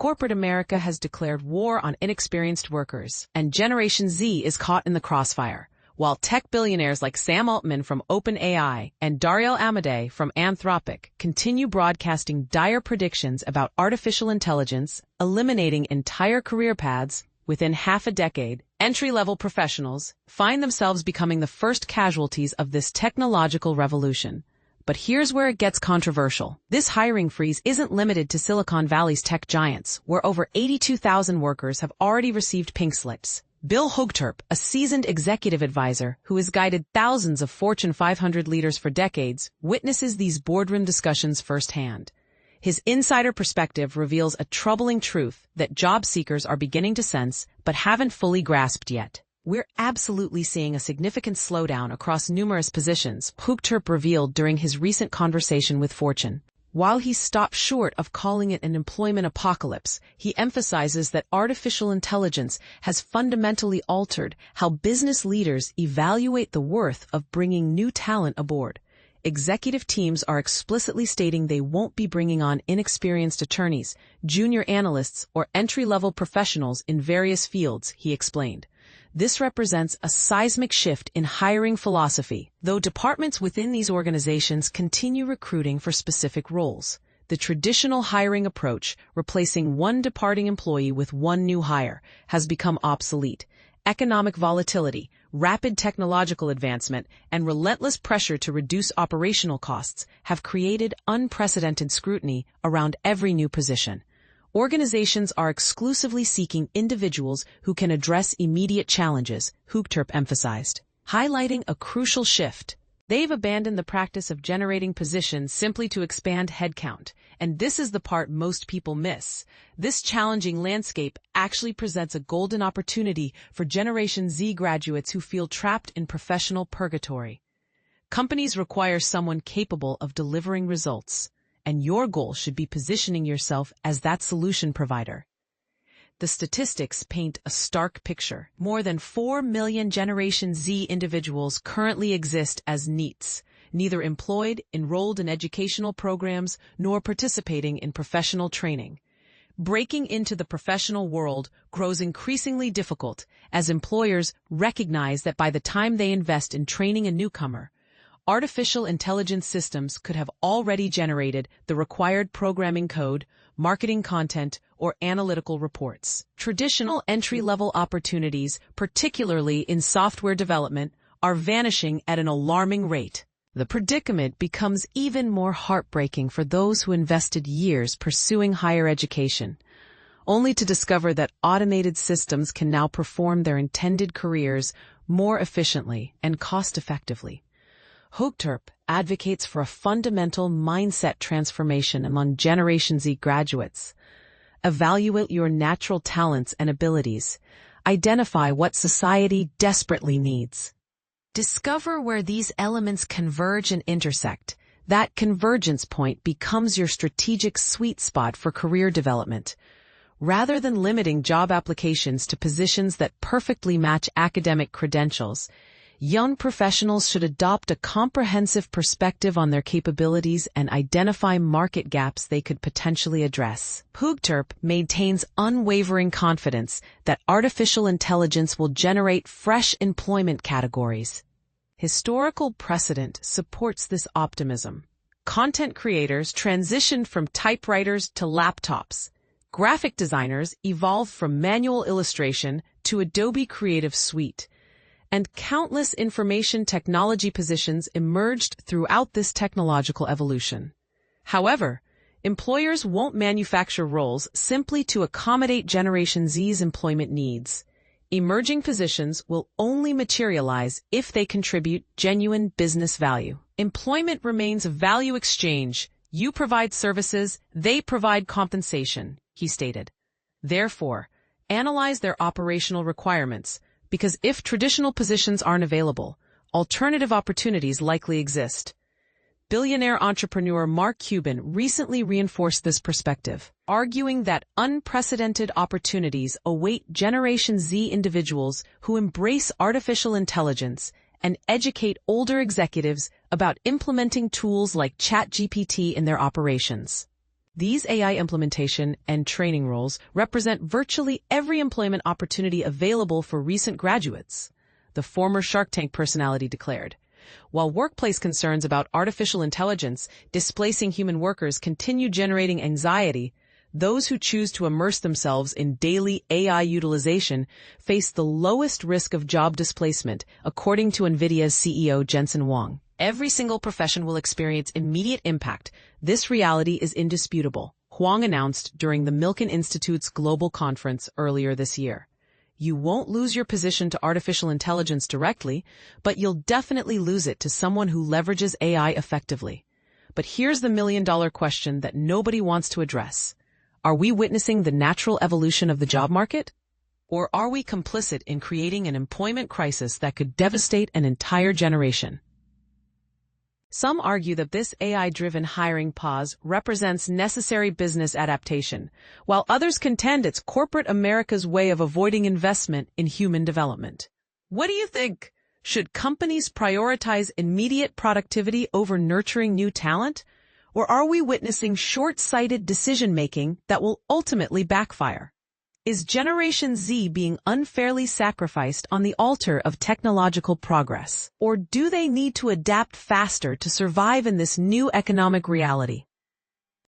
Corporate America has declared war on inexperienced workers, and Generation Z is caught in the crossfire. While tech billionaires like Sam Altman from OpenAI and Dario Amodei from Anthropic continue broadcasting dire predictions about artificial intelligence, eliminating entire career paths within half a decade, entry-level professionals find themselves becoming the first casualties of this technological revolution. But here's where it gets controversial. This hiring freeze isn't limited to Silicon Valley's tech giants, where over 82,000 workers have already received pink slips. Bill Hoogterp, a seasoned executive advisor who has guided thousands of Fortune 500 leaders for decades, witnesses these boardroom discussions firsthand. His insider perspective reveals a troubling truth that job seekers are beginning to sense but haven't fully grasped yet. We're absolutely seeing a significant slowdown across numerous positions, Hoogterp revealed during his recent conversation with Fortune. While he stopped short of calling it an employment apocalypse, he emphasizes that artificial intelligence has fundamentally altered how business leaders evaluate the worth of bringing new talent aboard. Executive teams are explicitly stating they won't be bringing on inexperienced attorneys, junior analysts, or entry-level professionals in various fields, he explained. This represents a seismic shift in hiring philosophy, though departments within these organizations continue recruiting for specific roles. The traditional hiring approach, replacing one departing employee with one new hire, has become obsolete. Economic volatility, rapid technological advancement, and relentless pressure to reduce operational costs have created unprecedented scrutiny around every new position. Organizations are exclusively seeking individuals who can address immediate challenges, Hoogterp emphasized, highlighting a crucial shift. They've abandoned the practice of generating positions simply to expand headcount, and this is the part most people miss. This challenging landscape actually presents a golden opportunity for Generation Z graduates who feel trapped in professional purgatory. Companies require someone capable of delivering results, and your goal should be positioning yourself as that solution provider. The statistics paint a stark picture. More than 4 million Generation Z individuals currently exist as NEETs, neither employed, enrolled in educational programs, nor participating in professional training. Breaking into the professional world grows increasingly difficult as employers recognize that by the time they invest in training a newcomer, artificial intelligence systems could have already generated the required programming code, marketing content, or analytical reports. Traditional entry-level opportunities, particularly in software development, are vanishing at an alarming rate. The predicament becomes even more heartbreaking for those who invested years pursuing higher education, only to discover that automated systems can now perform their intended careers more efficiently and cost-effectively. Hoogterp advocates for a fundamental mindset transformation among Generation Z graduates. Evaluate your natural talents and abilities. Identify what society desperately needs. Discover where these elements converge and intersect. That convergence point becomes your strategic sweet spot for career development. Rather than limiting job applications to positions that perfectly match academic credentials, young professionals should adopt a comprehensive perspective on their capabilities and identify market gaps they could potentially address. Hoogterp maintains unwavering confidence that artificial intelligence will generate fresh employment categories. Historical precedent supports this optimism. Content creators transitioned from typewriters to laptops. Graphic designers evolved from manual illustration to Adobe Creative Suite. And countless information technology positions emerged throughout this technological evolution. However, employers won't manufacture roles simply to accommodate Generation Z's employment needs. Emerging positions will only materialize if they contribute genuine business value. Employment remains a value exchange. You provide services, they provide compensation, he stated. Therefore, analyze their operational requirements, because if traditional positions aren't available, alternative opportunities likely exist. Billionaire entrepreneur Mark Cuban recently reinforced this perspective, arguing that unprecedented opportunities await Generation Z individuals who embrace artificial intelligence and educate older executives about implementing tools like ChatGPT in their operations. These AI implementation and training roles represent virtually every employment opportunity available for recent graduates, the former Shark Tank personality declared. While workplace concerns about artificial intelligence displacing human workers continue generating anxiety, those who choose to immerse themselves in daily AI utilization face the lowest risk of job displacement, according to NVIDIA's CEO Jensen Huang. Every single profession will experience immediate impact. This reality is indisputable, Huang announced during the Milken Institute's global conference earlier this year. You won't lose your position to artificial intelligence directly, but you'll definitely lose it to someone who leverages AI effectively. But here's the million-dollar question that nobody wants to address. Are we witnessing the natural evolution of the job market? Or are we complicit in creating an employment crisis that could devastate an entire generation? Some argue that this AI-driven hiring pause represents necessary business adaptation, while others contend it's corporate America's way of avoiding investment in human development. What do you think? Should companies prioritize immediate productivity over nurturing new talent? Or are we witnessing short-sighted decision-making that will ultimately backfire? Is Generation Z being unfairly sacrificed on the altar of technological progress? Or do they need to adapt faster to survive in this new economic reality?